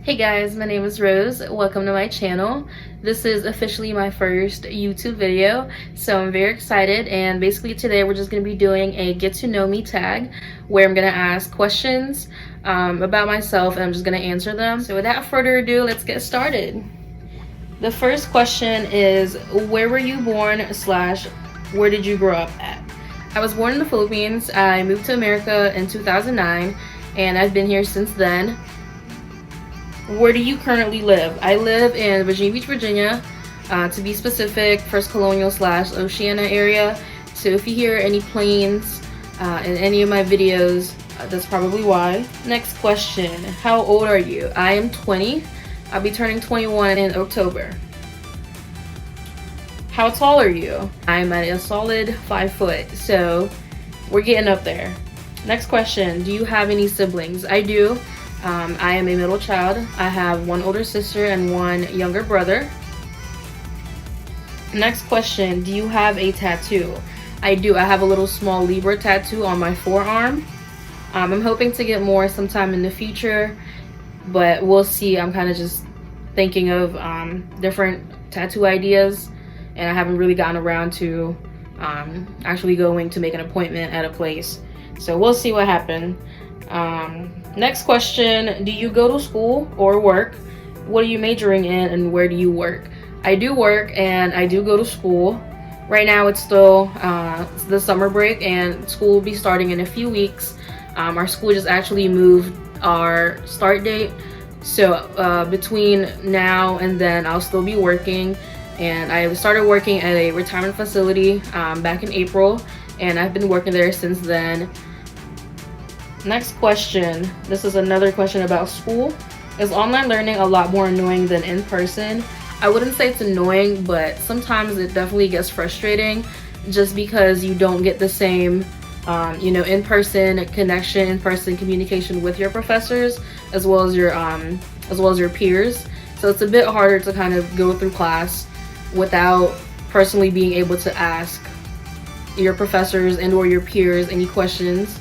Hey guys, my name is Rose. Welcome to my channel. This is officially my first YouTube video, so I'm very excited, and basically today we're just going to be doing a get to know me tag where I'm going to ask questions about myself and I'm just going to answer them. So without further ado, let's get started. The first question is, where were you born slash where did you grow up at? I was born in the Philippines. I moved to America in 2009 and I've been here since then. Where do you currently live? I live in Virginia Beach, Virginia, to be specific, First Colonial / Oceana area. So if you hear any planes in any of my videos, that's probably why. Next question, how old are you? I am 20. I'll be turning 21 in October. How tall are you? I'm at a solid 5 foot, so we're getting up there. Next question, do you have any siblings? I do. I am a middle child. I have one older sister and one younger brother. Next question, do you have a tattoo? I do. I have a little small Libra tattoo on my forearm. I'm hoping to get more sometime in the future, but we'll see. I'm kind of just thinking of different tattoo ideas, and I haven't really gotten around to actually going to make an appointment at a place. So we'll see what happens. Next question, do you go to school or work? What are you majoring in and where do you work? I do work and I do go to school. Right now it's still the summer break and school will be starting in a few weeks. Our school just actually moved our start date. So between now and then I'll still be working, and I started working at a retirement facility back in April, and I've been working there since then. Next question, this is another question about school. Is online learning a lot more annoying than in person? I wouldn't say it's annoying, but sometimes it definitely gets frustrating just because you don't get the same in-person connection, in-person communication with your professors as well as your peers. So it's a bit harder to kind of go through class without personally being able to ask your professors and or your peers any questions.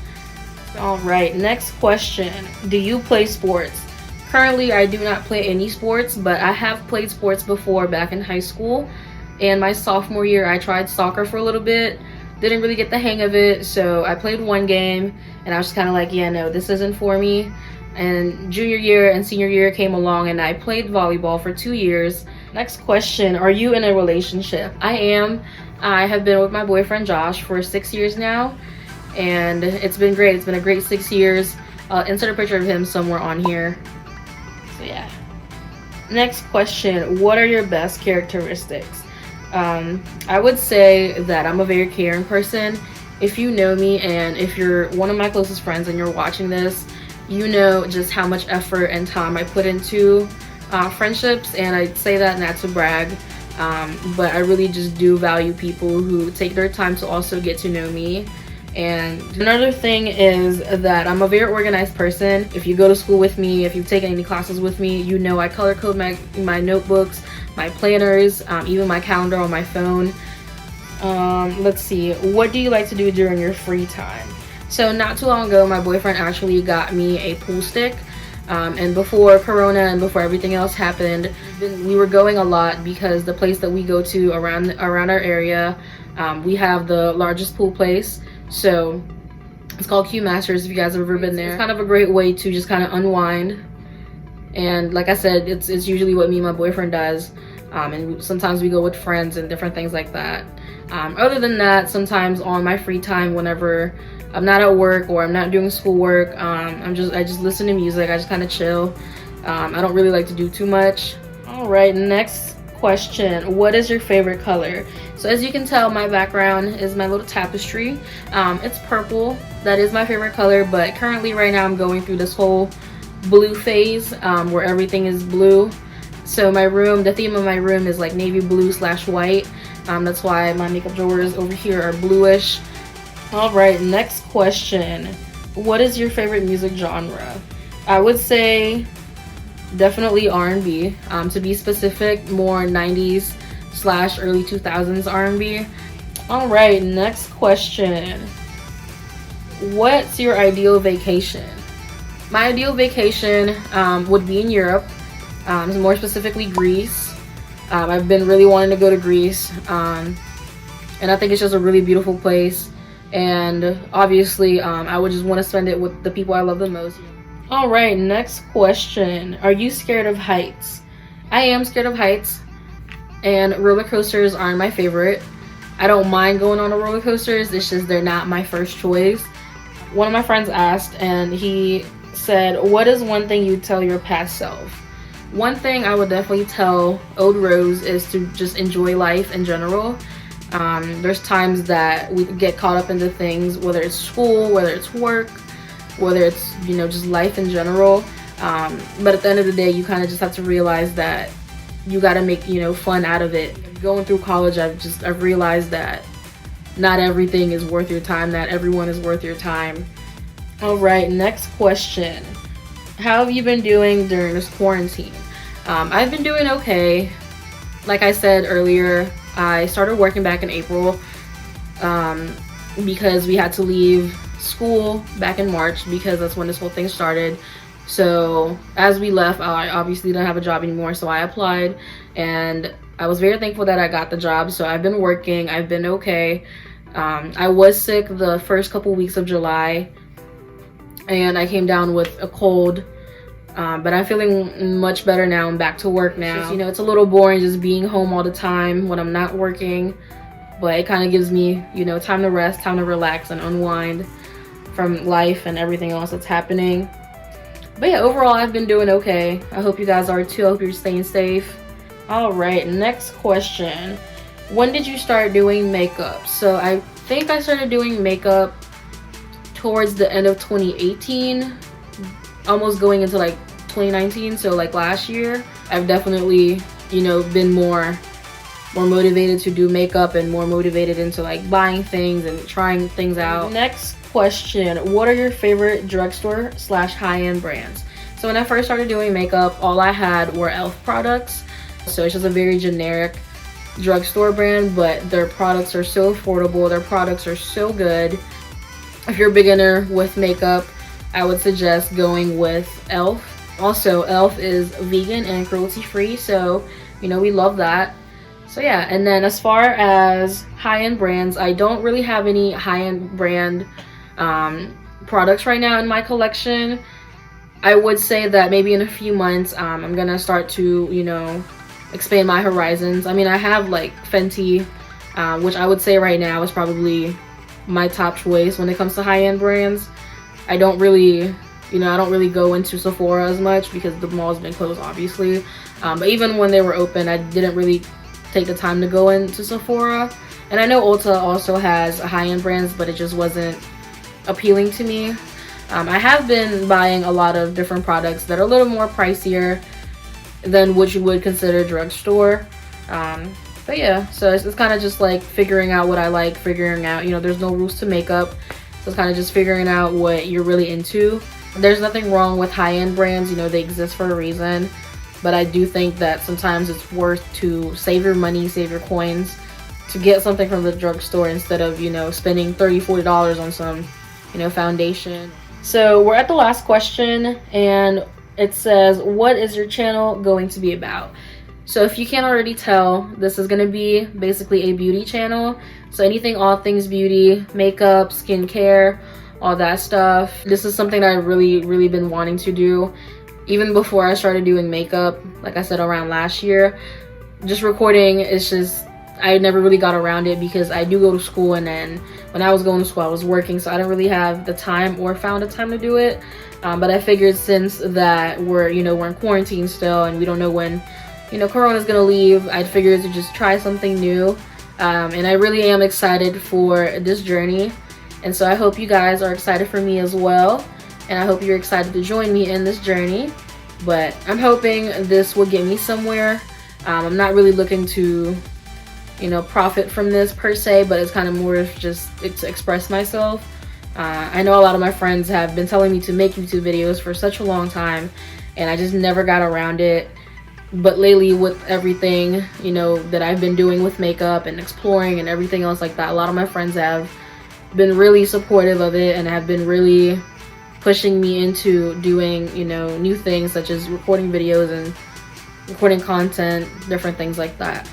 All right, next question. Do you play sports? Currently, I do not play any sports, but I have played sports before back in high school. And my sophomore year, I tried soccer for a little bit. Didn't really get the hang of it, so I played one game, and I was kind of like, yeah, no, this isn't for me. And junior year and senior year came along, and I played volleyball for 2 years. Next question, are you in a relationship? I am. I have been with my boyfriend, Josh, for 6 years now. And it's been great. It's been a great 6 years. I'll insert a picture of him somewhere on here. So yeah. Next question, what are your best characteristics? I would say that I'm a very caring person. If you know me and if you're one of my closest friends and you're watching this, you know just how much effort and time I put into friendships, and I say that not to brag, but I really just do value people who take their time to also get to know me. And another thing is that I'm a very organized person. If you go to school with me, if you've taken any classes with me, you know I color code my notebooks, my planners, even my calendar on my phone. Let's see, what do you like to do during your free time? So not too long ago, my boyfriend actually got me a pool stick. And before Corona and before everything else happened, we were going a lot because the place that we go to around our area, we have the largest pool place. So it's called Q Masters, if you guys have ever been there. It's kind of a great way to just kind of unwind. And like I said, it's usually what me and my boyfriend does. And sometimes we go with friends and different things like that. Other than that, sometimes on my free time, whenever I'm not at work or I'm not doing schoolwork, I just listen to music. I just kind of chill. I don't really like to do too much. All right, next question, what is your favorite color? So as you can tell, my background is my little tapestry. It's purple. That is my favorite color, but currently right now I'm going through this whole blue phase where everything is blue. So my room, the theme of my room is like navy blue / white. That's why my makeup drawers over here are bluish. All right, next question, what is your favorite music genre? I would say definitely R&B. To be specific, more 90s / early 2000s R&B. All right, next question. What's your ideal vacation? My ideal vacation would be in Europe, more specifically Greece. I've been really wanting to go to Greece, and I think it's just a really beautiful place. And obviously, I would just want to spend it with the people I love the most. All right, next question. Are you scared of heights? I am scared of heights, and roller coasters aren't my favorite. I don't mind going on the roller coasters, it's just they're not my first choice. One of my friends asked, and he said, what is one thing you'd tell your past self? One thing I would definitely tell old Rose is to just enjoy life in general. There's times that we get caught up into things, whether it's school, whether it's work, whether it's, you know, just life in general. But at the end of the day, you kind of just have to realize that you got to make, you know, fun out of it. Going through college, I've realized that not everything is worth your time, not everyone is worth your time. All right, next question. How have you been doing during this quarantine? I've been doing okay. Like I said earlier, I started working back in April because we had to leave school back in March because that's when this whole thing started. So as we left, I obviously didn't have a job anymore, so I applied, and I was very thankful that I got the job. So I've been working, I've been okay. I was sick the first couple weeks of July, and I came down with a cold, but I'm feeling much better now. I'm back to work now. Just, you know, it's a little boring just being home all the time when I'm not working, but it kind of gives me, you know, time to rest, time to relax and unwind from life and everything else that's happening. But yeah, overall, I've been doing okay. I hope you guys are too. I hope you're staying safe. All right, next question. When did you start doing makeup? So I think I started doing makeup towards the end of 2018, almost going into like 2019, so like last year. I've definitely, you know, been more motivated to do makeup and more motivated into like buying things and trying things out. Next question. What are your favorite drugstore / high-end brands? So when I first started doing makeup, all I had were e.l.f. products. So it's just a very generic drugstore brand, but their products are so affordable. Their products are so good. If you're a beginner with makeup, I would suggest going with e.l.f. Also, e.l.f. is vegan and cruelty-free, so, you know, we love that. So yeah, and then as far as high-end brands, I don't really have any high-end brand products right now in my collection. I would say that maybe in a few months, I'm gonna start to, you know, expand my horizons. I mean, I have like Fenty, which I would say right now is probably my top choice when it comes to high-end brands. I don't really, you know, I don't really go into Sephora as much because the mall's been closed, obviously. But even when they were open, I didn't really take the time to go into Sephora. And I know Ulta also has high-end brands, but it just wasn't appealing to me. I have been buying a lot of different products that are a little more pricier than what you would consider drugstore. But yeah, so it's kind of just like figuring out what I like, figuring out, you know, there's no rules to makeup. So it's kind of just figuring out what you're really into. There's nothing wrong with high-end brands, you know, they exist for a reason. But I do think that sometimes it's worth to save your money, save your coins, to get something from the drugstore instead of, you know, spending $30, $40 on some, you know, foundation. So we're at the last question, and it says, what is your channel going to be about? So if you can't already tell, this is going to be basically a beauty channel. So anything, all things beauty, makeup, skincare, all that stuff. This is something that I've really been wanting to do. Even before I started doing makeup, like I said, around last year. Just recording, it's just, I never really got around it because I do go to school, and then when I was going to school, I was working, so I didn't really have the time or found a time to do it. But I figured since that we're in quarantine still, and we don't know when, Corona's gonna leave, I figured to just try something new. And I really am excited for this journey. And so I hope you guys are excited for me as well. And I hope you're excited to join me in this journey. But I'm hoping this will get me somewhere. I'm not really looking to, profit from this per se, but it's kind of more of just to express myself. I know a lot of my friends have been telling me to make YouTube videos for such a long time, and I just never got around it. But lately, with everything, that I've been doing with makeup and exploring and everything else like that, a lot of my friends have been really supportive of it and have been really pushing me into doing, you know, new things such as recording videos and recording content, different things like that.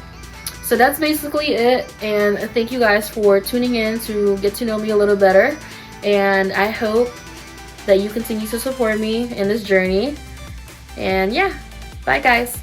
So that's basically it, and thank you guys for tuning in to get to know me a little better, and I hope that you continue to support me in this journey. And yeah, bye guys.